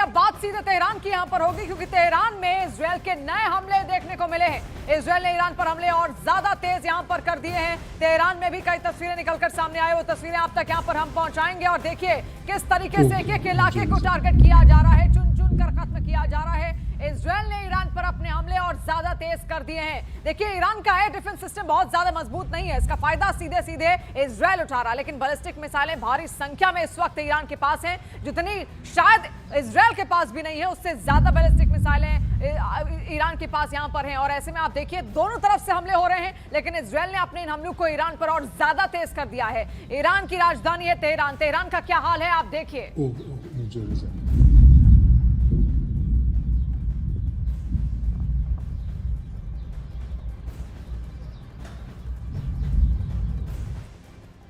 अब बात सीधे तेहरान की यहां पर होगी, क्योंकि तेहरान में इजरायल के नए हमले देखने को मिले हैं। इजरायल ने ईरान पर हमले और ज्यादा तेज यहां पर कर दिए हैं। तेहरान में भी कई तस्वीरें निकलकर सामने आए, वो तस्वीरें आप तक यहां पर हम पहुंचाएंगे। और देखिए किस तरीके से एक एक इलाके को टारगेट किया जा रहा है, चुन चुन कर खत्म किया जा रहा है। इजरायल ने ईरान पर अपने हमले और ज्यादा तेज कर दिए हैं। देखिए ईरान का एयर डिफेंस सिस्टम बहुत ज्यादा मजबूत नहीं है, इसका फायदा सीधे सीधे इजरायल उठा रहा है। लेकिन बैलिस्टिक मिसाइलें भारी संख्या में इस वक्त ईरान के पास हैं, जितनी शायद इजरायल के पास भी नहीं है, उससे ज्यादा बैलिस्टिक मिसाइलें ईरान के पास यहां पर हैं। और ऐसे में आप देखिए दोनों तरफ से हमले हो रहे हैं, लेकिन इजरायल ने अपने इन हमलों को ईरान पर और ज्यादा तेज कर दिया है। ईरान की राजधानी है तेहरान, तेहरान का क्या हाल है आप देखिए।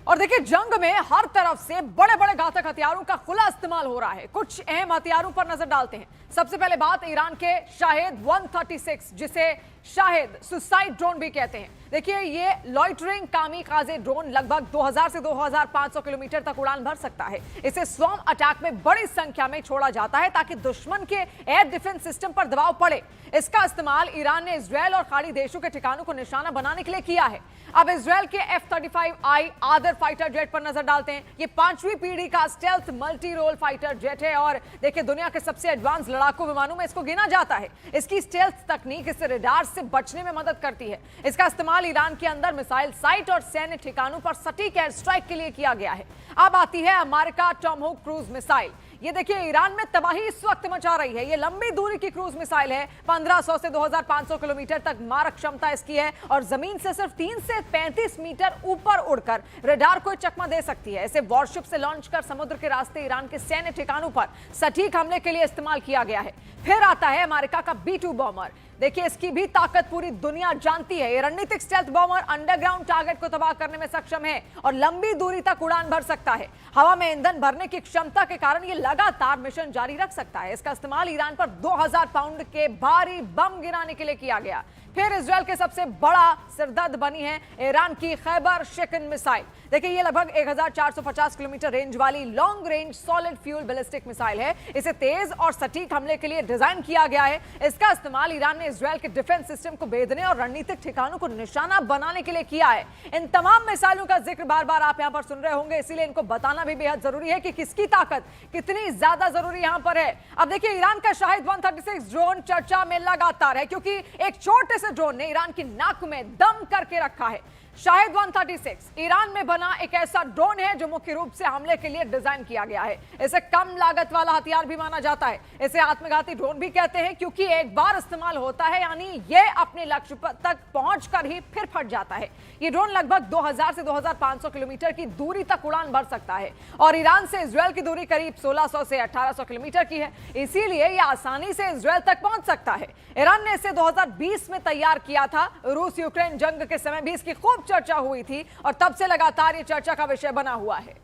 और देखिए जंग में हर तरफ से बड़े बड़े घातक हथियारों का खुला इस्तेमाल हो रहा है। कुछ अहम हथियारों पर नजर डालते हैं। सबसे पहले बात ईरान के शाहेद 136, जिसे शाहेद सुसाइड ड्रोन भी कहते हैं। देखिए ये लॉइटरिंग कामिकाजे ड्रोन लगभग 2000 से 2500 किलोमीटर तक उड़ान भर सकता है। इसे स्वॉर्म अटैक में बड़ी संख्या में छोड़ा जाता है ताकि दुश्मन के एयर डिफेंस सिस्टम पर दबाव पड़े। इसका इस्तेमाल ईरान ने इजरायल और खाड़ी देशों के ठिकानों को निशाना बनाने के लिए किया है। अब इजरायल के F-35I आदर फाइटर जेट पर नजर डालते हैं। ये 5वीं पीढ़ी का stealth multi role fighter jet है और देखिए दुनिया के सबसे एडवांस लड़ाकू विमानों में इसको गिना जाता है। इसकी स्टेल्थ तकनीक इससे रडार से बचने में मदद करती है। इसका इस्तेमाल ईरान के अंदर मिसाइल साइट और सैन्य ठिकानों पर सटीक एयर स्ट्राइक के लिए किया गया है। अब आती है अमेरिका टॉमहोक क्रूज मिसाइल। ये देखिए ईरान में तबाही इस वक्त मचा रही है। ये लंबी दूरी की क्रूज मिसाइल है, 1500 से 2500 किलोमीटर तक मारक क्षमता इसकी है और जमीन से सिर्फ 3 से 35 मीटर ऊपर उड़कर रडार को चकमा दे सकती है। इसे वॉरशिप से लॉन्च कर समुद्र के रास्ते ईरान के सैन्य ठिकानों पर सटीक हमले के लिए इस्तेमाल किया गया है। फिर आता है अमेरिका का B-2 बॉम्बर। देखिए इसकी भी ताकत पूरी दुनिया जानती है। ये रणनीतिक स्टेल्थ बॉम्बर अंडरग्राउंड टारगेट को तबाह करने में सक्षम है और लंबी दूरी तक उड़ान भर सकता है। हवा में ईंधन भरने की क्षमता के कारण ये लगातार मिशन जारी रख सकता है। इसका इस्तेमाल ईरान पर 2000 पाउंड के भारी बम गिराने के लिए किया गया। फिर इजरायल के सबसे बड़ा सिरदर्द बनी है ईरान की खैबर शिकन मिसाइल। देखिए ये लगभग 1450 किलोमीटर रेंज वाली long range solid fuel ballistic missile है। इसे तेज और सटीक हमले के लिए डिजाइन किया गया है। इसका इस्तेमाल ईरान ने इजरायल के डिफेंस सिस्टम को भेदने और रणनीतिक ठिकानों को निशाना बनाने के लिए किया है। इन तमाम मिसाइलों का जिक्र बार बार आप यहां पर सुन रहे होंगे, इसीलिए इनको बताना भी बेहद जरूरी है कि किसकी ताकत कितनी ज्यादा जरूरी यहां पर है। अब देखिए ईरान का शाहिद 136 ड्रोन चर्चा में लगातार है, क्योंकि एक छोटे से ड्रोन ने ईरान की नाक में दम करके रखा है। शाहिद 136 ईरान में बना एक ऐसा ड्रोन है जो मुख्य रूप से हमले के लिए डिजाइन किया गया है। इसे कम लागत वाला हथियार भी माना जाता है। इसे आत्मघाती ड्रोन भी कहते हैं, क्योंकि एक बार इस्तेमाल होता है यानी ये अपने लक्ष्य तक पहुंचकर ही फिर फट जाता है। ये ड्रोन लगभग 2000 से 2500 किलोमीटर की दूरी तक उड़ान भर सकता है और ईरान से इजरायल की दूरी करीब 1600 से 1800 किलोमीटर की है, इसीलिए ये आसानी से इजरायल तक पहुंच सकता है। ईरान ने इसे 2020 में तैयार किया था। रूस यूक्रेन जंग के समय भी इसकी खूब चर्चा हुई थी और तब से लगातार ये चर्चा का विषय बना हुआ है।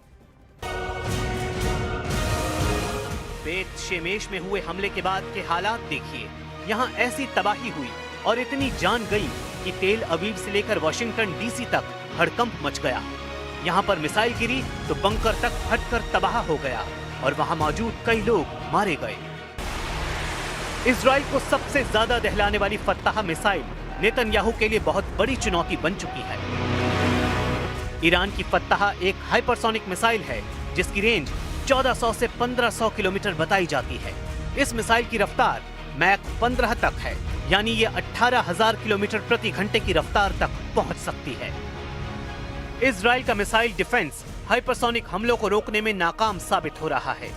बेत शेमेश में हुए हमले के बाद के हालात देखिए। यहाँ ऐसी तबाही हुई और इतनी जान गई कि तेल अवीव से लेकर वाशिंगटन डीसी तक हड़कंप मच गया। यहाँ पर मिसाइल गिरी तो बंकर तक फटकर तबाह हो गया और वहाँ मौजूद कई लोग मारे गए। इजराइल को सबसे ज्यादा दहलाने वाली फत्ताह मिसाइल नेतन्याहू के लिए बहुत बड़ी चुनौती बन चुकी है। ईरान की फत्ताह एक हाइपरसोनिक मिसाइल है जिसकी रेंज 1400 से 1500 किलोमीटर बताई जाती है। इस मिसाइल की रफ्तार मैक 15 तक है, यानी ये 18,000 किलोमीटर प्रति घंटे की रफ्तार तक पहुंच सकती है। इजराइल का मिसाइल डिफेंस हाइपरसोनिक हमलों को रोकने में नाकाम साबित हो रहा है,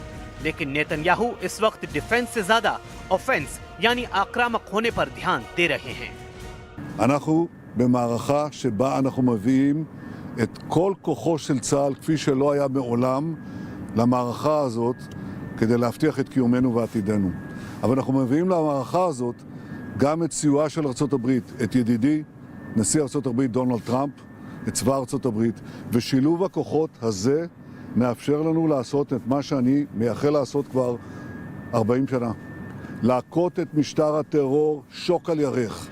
लेकिन नेतन्याहू इस वक्त डिफेंस से ज्यादा ऑफेंस यानी आक्रामक होने पर ध्यान दे रहे हैं। אנחנו במערכה שבה אנחנו מביאים את כל כוחו של צה"ל כפי שלא היה מעולם למערכה הזאת כדי להבטיח את קיומנו ועתידנו. אבל אנחנו מביאים למערכה הזאת גם את סיועה של ארצות הברית, את ידידי נשיא ארצות הברית דונלד טראמפ, את צבא ארצות הברית, ושילוב הכוחות הזה מאפשר לנו לעשות את מה שאני מייחל לעשות כבר 40 שנה. להכות את משטר הטרור שוק על ירך.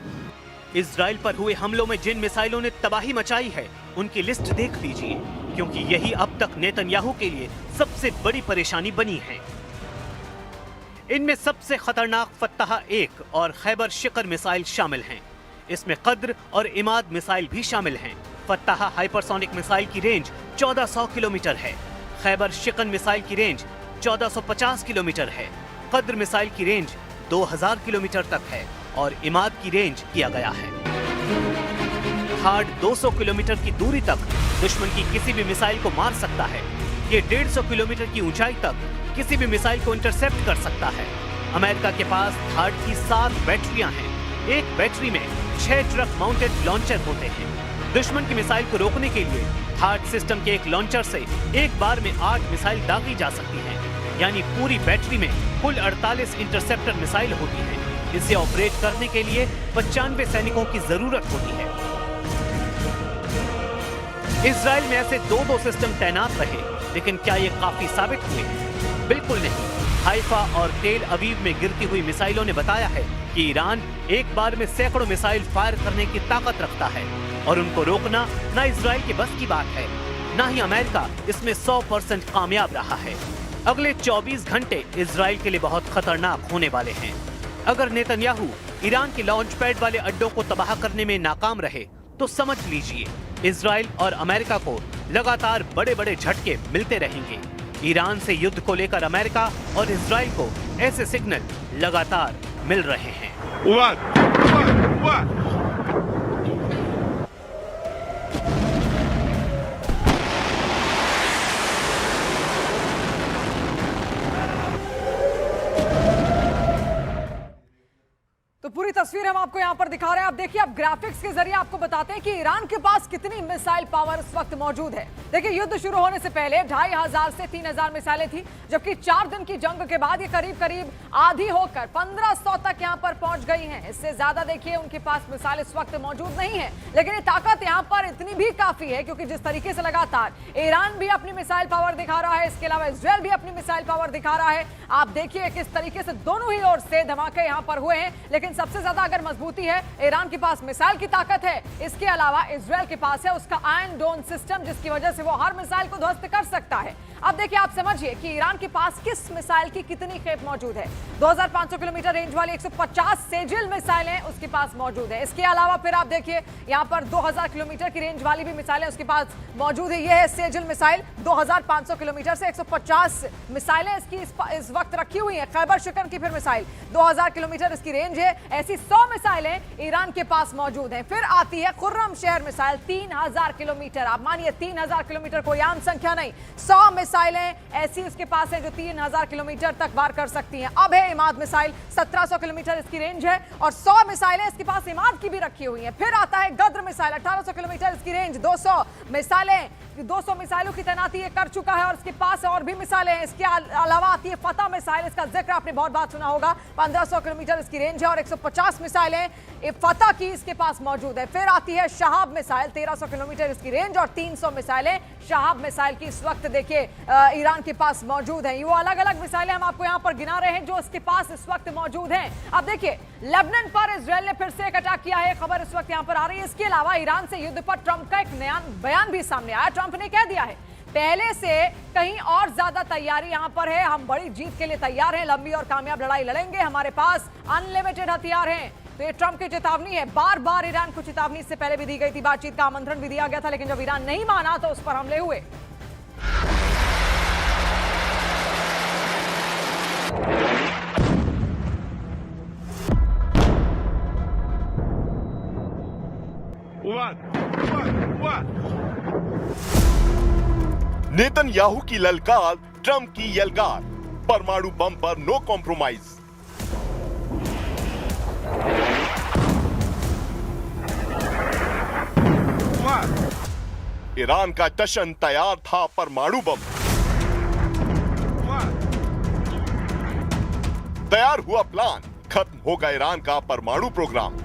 इजराइल पर हुए हमलों में जिन मिसाइलों ने तबाही मचाई है उनकी लिस्ट देख लीजिए, क्योंकि यही अब तक नेतन्याहू के लिए सबसे बड़ी परेशानी बनी है। इनमें सबसे खतरनाक फत्ताह 1 और खैबर शिकर मिसाइल शामिल हैं। इसमें कद्र और इमाद मिसाइल भी शामिल हैं। फत्ताह हाइपरसोनिक मिसाइल की रेंज 1400 किलोमीटर है। खैबर शिकन मिसाइल की रेंज 1450 किलोमीटर है। कद्र मिसाइल की रेंज 2000 किलोमीटर तक है और इमाद की रेंज किया गया है। थाड 200 किलोमीटर की दूरी तक दुश्मन की किसी भी मिसाइल को मार सकता है। ये 150 किलोमीटर की ऊंचाई तक किसी भी मिसाइल को इंटरसेप्ट कर सकता है। अमेरिका के पास थाड की 7 बैटरियां हैं। एक बैटरी में 6 ट्रक माउंटेड लॉन्चर होते हैं। दुश्मन की मिसाइल को रोकने के लिए थाड सिस्टम के एक लॉन्चर से एक बार में 8 मिसाइल दागी जा सकती हैं। यानी पूरी बैटरी में कुल 48 इंटरसेप्टर मिसाइल होती हैं। इसे ऑपरेट करने के लिए 95 सैनिकों की जरूरत होती है। इजराइल में ऐसे 2-2 सिस्टम तैनात रहे, लेकिन क्या ये काफी साबित हुए? बिल्कुल नहीं। हाइफा और तेल अवीव में गिरती हुई मिसाइलों ने बताया है कि ईरान एक बार में सैकड़ों मिसाइल फायर करने की ताकत रखता है और उनको रोकना ना इजराइल के बस की बात है, ना ही अमेरिका इसमें 100% कामयाब रहा है। अगले 24 घंटे इजराइल के लिए बहुत खतरनाक होने वाले हैं। अगर नेतन्याहू ईरान के लॉन्च पैड वाले अड्डों को तबाह करने में नाकाम रहे तो समझ लीजिए इजराइल और अमेरिका को लगातार बड़े बड़े झटके मिलते रहेंगे। ईरान से युद्ध को लेकर अमेरिका और इजराइल को ऐसे सिग्नल लगातार मिल रहे हैं। तो पूरी तस्वीर हम आपको यहां पर दिखा रहे हैं। आप देखिए, आप ग्राफिक्स के जरिए आपको बताते हैं कि ईरान के पास कितनी मिसाइल पावर इस वक्त मौजूद है। देखिए, युद्ध शुरू होने से पहले 2500 से 3000 मिसाइलें थी, जबकि 4 दिन की जंग के बाद ये करीब करीब आधी होकर 1500 तक यहां पर पहुंच गई हैं। इससे ज्यादा देखिए उनके पास मिसाइल इस वक्त मौजूद नहीं है, लेकिन ये ताकत यहां पर इतनी भी काफी है क्योंकि जिस तरीके से लगातार ईरान भी अपनी मिसाइल पावर दिखा रहा है, इसके अलावा इजराइल भी अपनी मिसाइल पावर दिखा रहा है। आप देखिए किस तरीके से दोनों ही ओर से धमाके यहां पर हुए हैं, लेकिन सबसे ज्यादा अगर मजबूती है, ईरान के पास मिसाइल की ताकत है, इसके अलावा इजराइल के पास है उसका आयरन डोम सिस्टम, जिसकी वजह से वो हर मिसाइल को ध्वस्त कर सकता है। अब देखिए, आप समझिए कि ईरान के पास किस मिसाइल की कितनी खेप मौजूद है। 2500 किलोमीटर रेंज वाली 150 सेजिल मिसाइलें उसके पास मौजूद है। इसके अलावा फिर आप देखिए यहां पर 2000 किलोमीटर की रेंज वाली भी मिसाइलें उसके पास मौजूद है। यह है सेजिल मिसाइल, 2500 किलोमीटर से 150 मिसाइलें इसकी इस वक्त रखी हुई है। खैबर शिकन की फिर मिसाइल 2000 किलोमीटर इसकी रेंज है। ऐसी 100 मिसाइलें ईरान के पास मौजूद हैं। फिर आती है खुर्रम शहर मिसाइल, 3000 किलोमीटर। आप मानिए 3000 किलोमीटर कोई आम संख्या नहीं, 100 मिसाइलें ऐसी उसके पास है जो 3000 किलोमीटर तक वार कर सकती हैं। अब है इमाद मिसाइल, 1700 किलोमीटर इसकी रेंज है और 100 मिसाइलें इसके पास इमाद की भी रखी हुई हैं। फिर आता है गद्र मिसाइल, 1800 किलोमीटर इसकी रेंज, 200 मिसाइलों की तैनाती ये कर चुका है और इसके पास और भी मिसाइलें हैं। इसके अलावा आती है फतह मिसाइल, इसका जिक्र आपने बहुत बात सुना होगा, 1500 किलोमीटर इसकी रेंज है और 150 मिसाइलें फतह की इसके पास मौजूद है। फिर आती है शहाब मिसाइल, 1300 किलोमीटर इसकी रेंज और 300 मिसाइलें शहाब मिसाइल की इस वक्त देखिए ईरान के पास मौजूद हैं। ये वो अलग अलग मिसाइलें हम आपको यहाँ पर गिना रहे हैं जो इसके पास इस वक्त मौजूद हैं। अब देखिए, लेबनान पर इजराइल ने फिर से एक अटैक किया है, खबर इस वक्त यहाँ पर आ रही है। इसके अलावा ईरान से युद्ध पर ट्रंप का एक नया बयान भी सामने आया। ट्रंप ने कह दिया है पहले से कहीं और ज्यादा तैयारी यहां पर है, हम बड़ी जीत के लिए तैयार हैं, लंबी और कामयाब लड़ाई लड़ेंगे, हमारे पास अनलिमिटेड हथियार हैं। तो ये ट्रंप की चेतावनी है। बार बार ईरान को चेतावनी इससे पहले भी दी गई थी, बातचीत का आमंत्रण भी दिया गया था, लेकिन जब ईरान नहीं माना तो उस पर हमले हुए। नेतन्याहू की ललकार, ट्रंप की यलगार, परमाणु बम पर नो कॉम्प्रोमाइज। ईरान का जश्न तैयार था परमाणु बम। तैयार हुआ प्लान, खत्म होगा ईरान का परमाणु प्रोग्राम।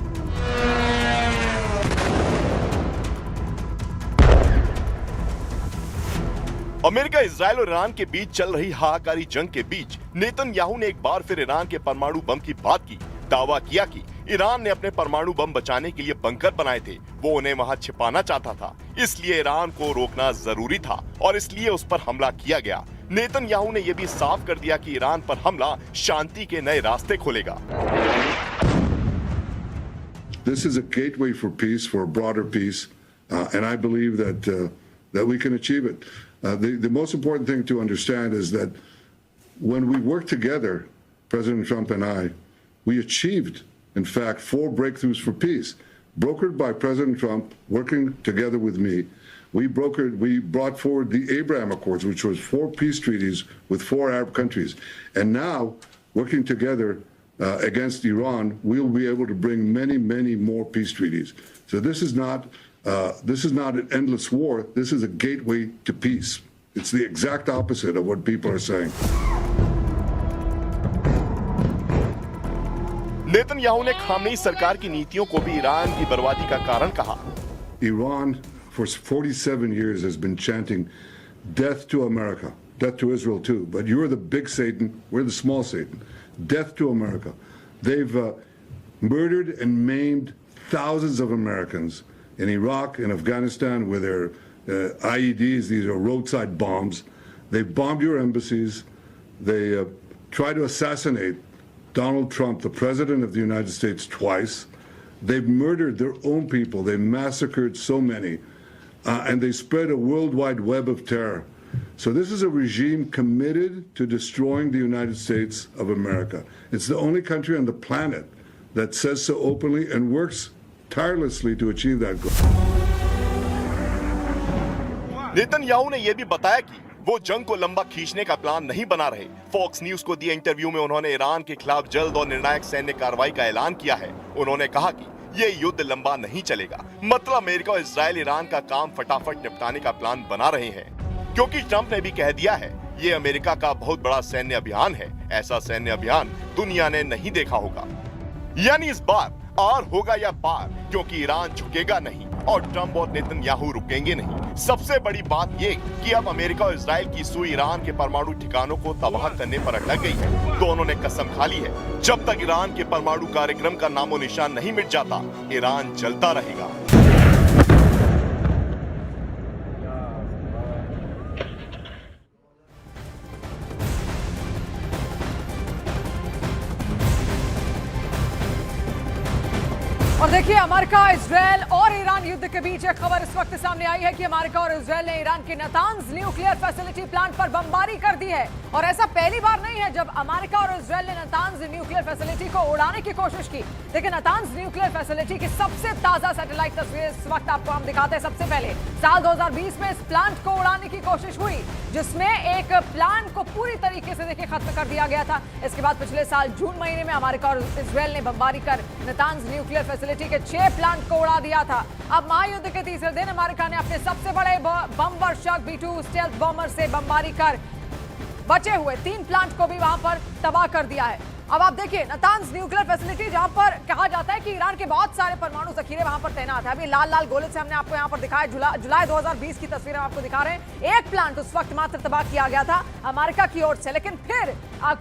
अमेरिका, इजराइल और ईरान के बीच चल रही हाहाकारी जंग के बीच नेतन्याहू ने एक बार फिर ईरान के परमाणु बम की बात की। दावा किया कि ईरान ने अपने परमाणु बम बचाने के लिए बंकर बनाए थे, वो उन्हें वहां छिपाना चाहता था, इसलिए ईरान को रोकना जरूरी था और इसलिए उस पर हमला किया गया। नेतन्याहू ने यह भी साफ कर दिया कि ईरान पर हमला शांति के नए रास्ते खोलेगा। This is a gateway for peace, for a broader peace, and I believe that we can achieve it. The most important thing to understand is that when we worked together, President Trump and I, we achieved, in fact, 4 breakthroughs for peace, brokered by President Trump, working together with me. We brought forward the Abraham Accords, which was 4 peace treaties with 4 Arab countries, and now, working together against Iran, we'll be able to bring many, many more peace treaties. So this is not an endless war. This is a gateway to peace. It's the exact opposite of what people are saying. Netanyahu ने Khamenei सरकार की नीतियों को भी Iran की बर्बादी का कारण कहा। Iran, for 47 years, has been chanting death to America, death to Israel too. But you're the big Satan, we're the small Satan. Death to America. They've murdered and maimed thousands of Americans in Iraq and Afghanistan with their IEDs. These are roadside bombs. They bombed your embassies. They tried to assassinate Donald Trump, the President of the United States, twice. They've murdered their own people. They massacred so many. And they spread a worldwide web of terror. So this is a regime committed to destroying the United States of America. It's the only country on the planet that says so openly and works tirelessly to achieve that goal. Netanyahu ने यह भी बताया कि वो जंग को लंबा खींचने का प्लान नहीं बना रहे। फॉक्स न्यूज को दिए इंटरव्यू में उन्होंने ईरान के खिलाफ जल्द और निर्णायक सैन्य कार्रवाई का ऐलान किया है। उन्होंने कहा कि ये युद्ध लंबा नहीं चलेगा। मतलब अमेरिका और इजराइल ईरान का काम फटाफट निपटाने का प्लान बना रहे हैं, क्योंकि ट्रंप ने भी कह दिया है ये अमेरिका का बहुत बड़ा सैन्य अभियान है। ऐसा सैन्य अभियान दुनिया ने नहीं देखा होगा। यानी इस बार आर होगा या पार, क्योंकि ईरान झुकेगा नहीं और ट्रंप और नेतन्याहू रुकेंगे नहीं। सबसे बड़ी बात ये कि अब अमेरिका और इजराइल की सुई ईरान के परमाणु ठिकानों को तबाह करने पर अटक गई है। दोनों ने कसम खा ली है, जब तक ईरान के परमाणु कार्यक्रम का नामो निशान नहीं मिट जाता, ईरान चलता रहेगा। और देखिए, अमेरिका, इजरायल और ईरान युद्ध के बीच एक खबर इस वक्त सामने आई है कि अमेरिका और इजरायल ने ईरान के नातांज न्यूक्लियर फैसिलिटी प्लांट पर बमबारी कर दी है। और ऐसा पहली बार नहीं है जब अमेरिका और इजरायल ने नातांज न्यूक्लियर फैसिलिटी को उड़ाने की कोशिश की। देखिए, नातांज न्यूक्लियर फैसिलिटी की सबसे ताजा सैटेलाइट तस्वीर इस वक्त आपको हम दिखाते हैं। सबसे पहले साल 2020 में इस प्लांट को उड़ाने की कोशिश हुई, जिसमें एक प्लांट को पूरी तरीके से देखिए खत्म कर दिया गया था। इसके बाद पिछले साल जून महीने में अमेरिका और इजरायल ने बमबारी कर नातांज न्यूक्लियर फैसिलिटी के 6 प्लांट को उड़ा दिया था। अब महायुद्ध के तीसरे दिन अमेरिका ने अपने सबसे बड़े बम वर्षक B-2 स्टेल्थ बॉम्बर से बमबारी कर बचे हुए 3 प्लांट को भी वहां पर तबाह कर दिया है। अब आप देखिए, नातांज न्यूक्लियर फैसिलिटी, जहां पर कहा जाता है कि ईरान के बहुत सारे परमाणु जखीरे वहां पर तैनात है। अभी लाल लाल गोले से हमने आपको यहां पर दिखाया, जुलाई 2020 की तस्वीरें हम आपको दिखा रहे हैं। एक प्लांट उस वक्त मात्र तबाह किया गया था अमेरिका की ओर से, लेकिन फिर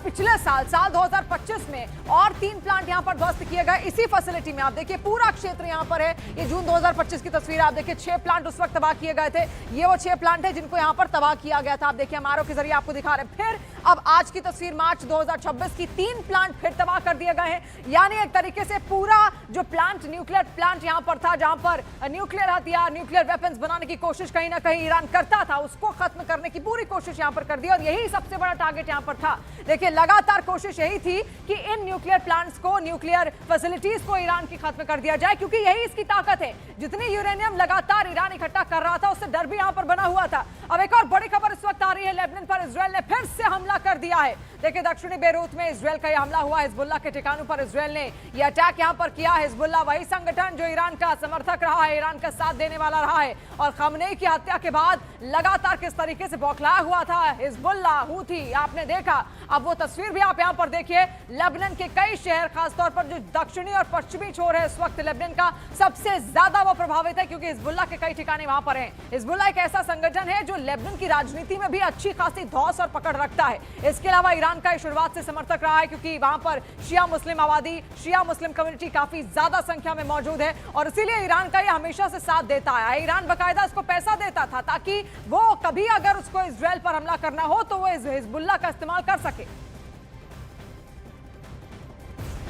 पिछले साल 2025 में और 3 प्लांट यहां पर ध्वस्त किए गए इसी फैसिलिटी में। आप देखिए, पूरा क्षेत्र यहां पर है। ये जून 2025 की तस्वीर आप देखिए, 6 प्लांट उस वक्त तबाह किए गए थे। ये वो 6 प्लांट है जिनको यहां पर तबाह किया गया था। आप देखिए, हमारों के जरिए आपको दिखा रहे हैं। फिर अब आज की तस्वीर मार्च 2026 की, 3 प्लांट फिर तबाह कर दिए गए हैं। यानी एक तरीके से पूरा जो प्लांट, न्यूक्लियर प्लांट यहां पर था, जहां पर न्यूक्लियर हथियार, न्यूक्लियर वेपन्स बनाने की कोशिश कहीं ना कहीं ईरान करता था, उसको खत्म करने की पूरी कोशिश यहां पर कर दी। और यही सबसे बड़ा टारगेट यहां पर था। देखिए, लगातार कोशिश यही थी कि इन न्यूक्लियर प्लांट्स को, न्यूक्लियर फैसिलिटीज को ईरान की खत्म कर दिया जाए, क्योंकि यही इसकी ताकत है। जितनी यूरेनियम लगातार ईरान इकट्ठा कर रहा था, उससे डर भी यहां पर बना हुआ था। अब एक और बड़ी खबर इस वक्त आ रही है, लेबनान पर इजरायल ने फिर से हमला कर दिया है। देखिए, दक्षिणी बेरूत में इजरायल का यह हमला हुआ। हिजबुल्लाह के ठिकानों पर इजरायल ने यह अटैक यहां पर किया। हिजबुल्लाह वही संगठन जो ईरान का समर्थक रहा है, ईरान का साथ देने वाला रहा है। और खामनेई की हत्या के बाद लगातार किस तरीके से बौखलाया हुआ था हिजबुल्लाह, हूथी, आपने देखा। अब वो तस्वीर भी आप यहां पर देखिए। लेबनान के कई शहर, खासतौर पर जो दक्षिणी और पश्चिमी छोर है, इस वक्त लेबनान का सबसे ज्यादा वो प्रभावित है, क्योंकि हिजबुल्लाह के कई ठिकाने वहां पर हैं। हिजबुल्लाह एक ऐसा संगठन है जो लेबनान की राजनीति में भी अच्छी खासी धौंस और पकड़ रखता है। इसके अलावा ईरान का शुरुआत से समर्थक रहा है, क्योंकि वहां पर शिया मुस्लिम आबादी, शिया मुस्लिम कम्युनिटी काफी ज्यादा संख्या में मौजूद है और इसीलिए ईरान का ये हमेशा से साथ देता आया है। ईरान बाकायदा इसको पैसा देता था ताकि वो कभी अगर उसको इजराइल पर हमला करना हो तो वो हिजबुल्लाह का इस्तेमाल कर सके।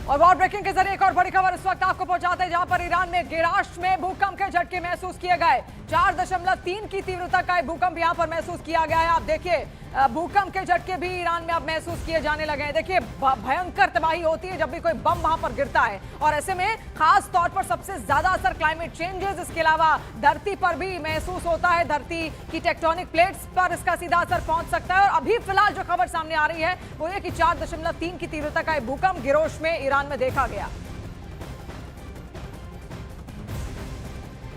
और वॉर ब्रेकिंग के जरिए एक और बड़ी खबर इस वक्त आपको पहुंचाते हैं, जहां पर ईरान में गिराश में भूकंप के झटके महसूस किए गए। 4.3 की तीव्रता का भूकंप यहां पर महसूस किया गया है। आप देखिए भूकंप के झटके भी ईरान में अब महसूस किए जाने लगे हैं। देखिए भयंकर तबाही होती है जब भी कोई बम वहां पर गिरता है, और ऐसे में खास तौर पर सबसे ज्यादा असर क्लाइमेट चेंजेस, इसके अलावा धरती पर भी महसूस होता है। धरती की टेक्टोनिक प्लेट्स पर इसका सीधा असर पहुंच सकता है। और अभी फिलहाल जो खबर सामने आ रही है वो ये कि 4.3 की तीव्रता का भूकंप गिरोश में ईरान में देखा गया।